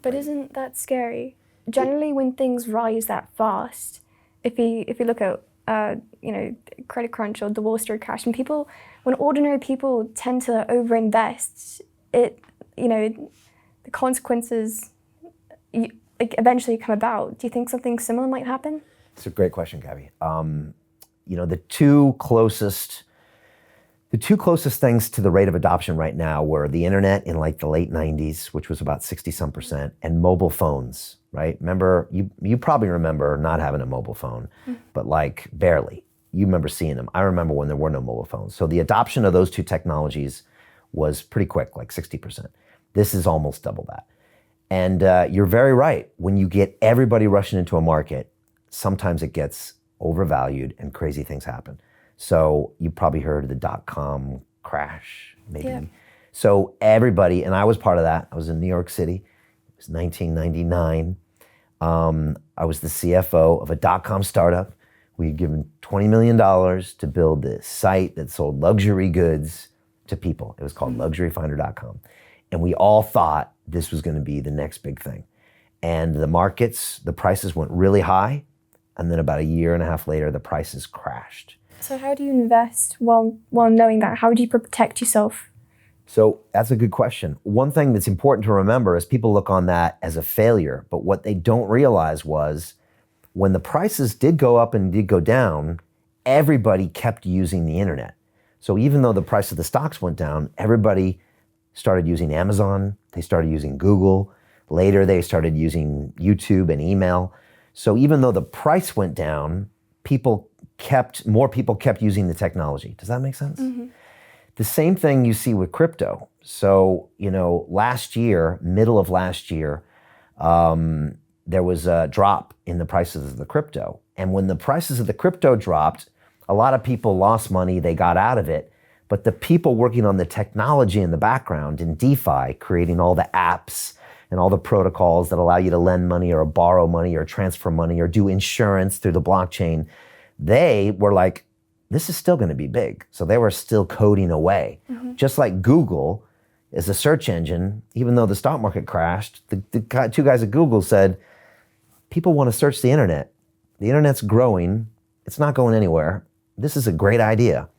But isn't that scary? Generally, when things rise that fast, if you look at credit crunch or the Wall Street crash, and when ordinary people tend to overinvest, the consequences eventually come about. Do you think something similar might happen? It's a great question, Gabby. The two closest things to the rate of adoption right now were the internet in like the late 90s, which was about 60% and mobile phones, right? Remember, you probably remember not having a mobile phone, but like barely. You remember seeing them. I remember when there were no mobile phones. So the adoption of those two technologies was pretty quick, like 60%. This is almost double that. And you're very right. When you get everybody rushing into a market, sometimes it gets overvalued and crazy things happen. So you probably heard of the .com crash, maybe. Yeah. So everybody, and I was part of that. I was in New York City. It was 1999. I was the CFO of a .com startup. We had given $20 million to build this site that sold luxury goods to people. It was called luxuryfinder.com. And we all thought this was going to be the next big thing. And the prices went really high. And then about a year and a half later, the prices crashed. So how do you invest while knowing that? How do you protect yourself? So that's a good question. One thing that's important to remember is people look on that as a failure, but what they don't realize was when the prices did go up and did go down, everybody kept using the internet. So even though the price of the stocks went down, everybody started using Amazon, they started using Google, later they started using YouTube and email. So even though the price went down, more people kept using the technology. Does that make sense? Mm-hmm. The same thing you see with crypto. So, last year, middle of last year, there was a drop in the prices of the crypto. And when the prices of the crypto dropped, a lot of people lost money, they got out of it. But the people working on the technology in the background in DeFi, creating all the apps and all the protocols that allow you to lend money or borrow money or transfer money or do insurance through the blockchain, they were like, this is still going to be big. So they were still coding away. Mm-hmm. Just like Google is a search engine, even though the stock market crashed, the two guys at Google said, people want to search the internet. The internet's growing. It's not going anywhere. This is a great idea.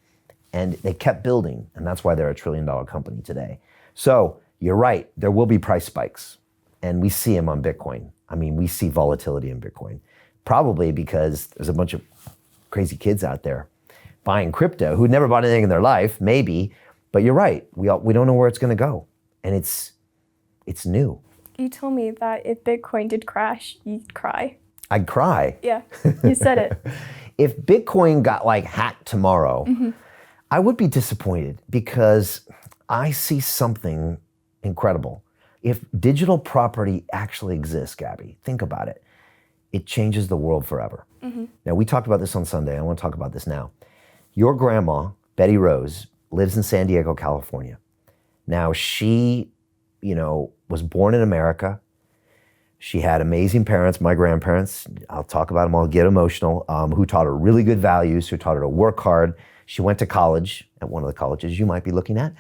And they kept building. And that's why they're a $1 trillion company today. So you're right. There will be price spikes. And we see them on Bitcoin. I mean, we see volatility in Bitcoin. Probably because there's a bunch of crazy kids out there buying crypto who'd never bought anything in their life, maybe. But you're right. We don't know where it's going to go. And it's new. You told me that if Bitcoin did crash, you'd cry. I'd cry. Yeah, you said it. If Bitcoin got hacked tomorrow, mm-hmm. I would be disappointed because I see something incredible. If digital property actually exists, Gabby, think about it. It changes the world forever. Mm-hmm. Now, we talked about this on Sunday. I want to talk about this now. Your grandma, Betty Rose, lives in San Diego, California. Now, she, was born in America. She had amazing parents, my grandparents. I'll talk about them, I'll get emotional, who taught her really good values, who taught her to work hard. She went to college at one of the colleges you might be looking at.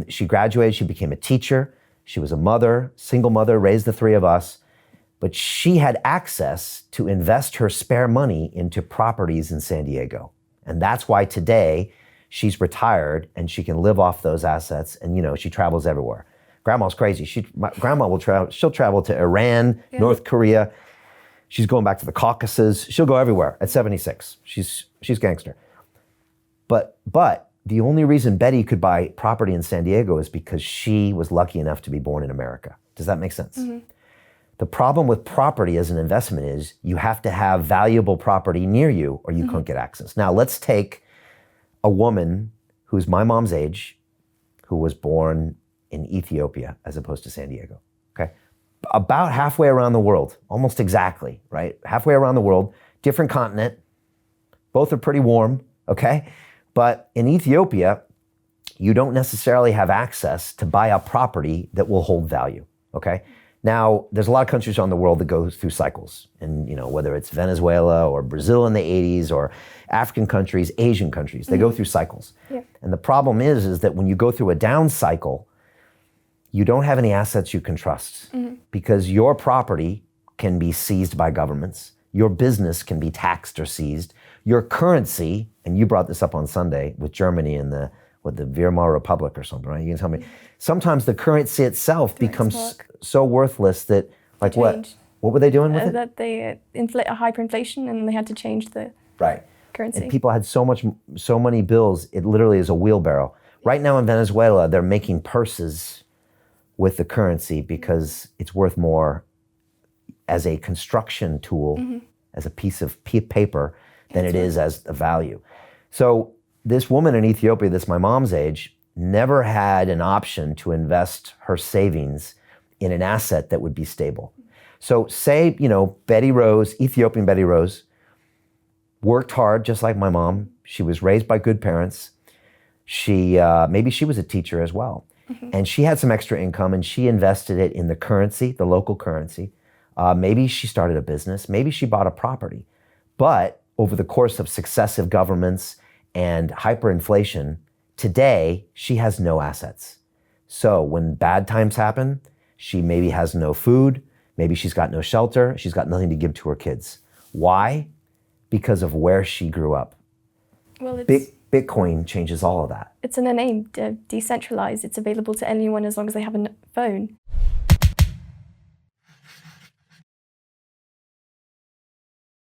She graduated, she became a teacher. She was a mother, single mother, raised the three of us. But she had access to invest her spare money into properties in San Diego. And that's why today she's retired and she can live off those assets and, she travels everywhere. Grandma's crazy. Grandma will travel. She'll travel to Iran, yeah. North Korea. She's going back to the Caucasus. She'll go everywhere at 76. She's gangster. But the only reason Betty could buy property in San Diego is because she was lucky enough to be born in America. Does that make sense? Mm-hmm. The problem with property as an investment is you have to have valuable property near you or you mm-hmm. can't get access. Now, let's take a woman who's my mom's age, who was born in Ethiopia as opposed to San Diego, okay? About halfway around the world, almost exactly, right? Halfway around the world, different continent, both are pretty warm, okay? But in Ethiopia, you don't necessarily have access to buy a property that will hold value, okay? Now, there's a lot of countries around the world that go through cycles. And, whether it's Venezuela or Brazil in the 80s or African countries, Asian countries, they mm-hmm. go through cycles. Yeah. And the problem is that when you go through a down cycle, you don't have any assets you can trust because your property can be seized by governments. Your business can be taxed or seized. Your currency, and you brought this up on Sunday with Germany and the Weimar Republic or something, right? You can tell me. Sometimes the currency itself becomes so worthless that, like what? What were they doing with it? That they inflate a hyperinflation and they had to change the currency. And people had so many bills, it literally is a wheelbarrow. Right now in Venezuela, they're making purses with the currency because it's worth more as a construction tool, as a piece of paper, than it is as a value. So this woman in Ethiopia that's my mom's age never had an option to invest her savings in an asset that would be stable. So say, Betty Rose, Ethiopian Betty Rose, worked hard just like my mom. She was raised by good parents. Maybe she was a teacher as well. And she had some extra income and she invested it in the currency, the local currency. Maybe she started a business. Maybe she bought a property. But over the course of successive governments and hyperinflation, today she has no assets. So when bad times happen, she maybe has no food. Maybe she's got no shelter. She's got nothing to give to her kids. Why? Because of where she grew up. Well, Bitcoin changes all of that. It's in the name, decentralized. It's available to anyone as long as they have a phone.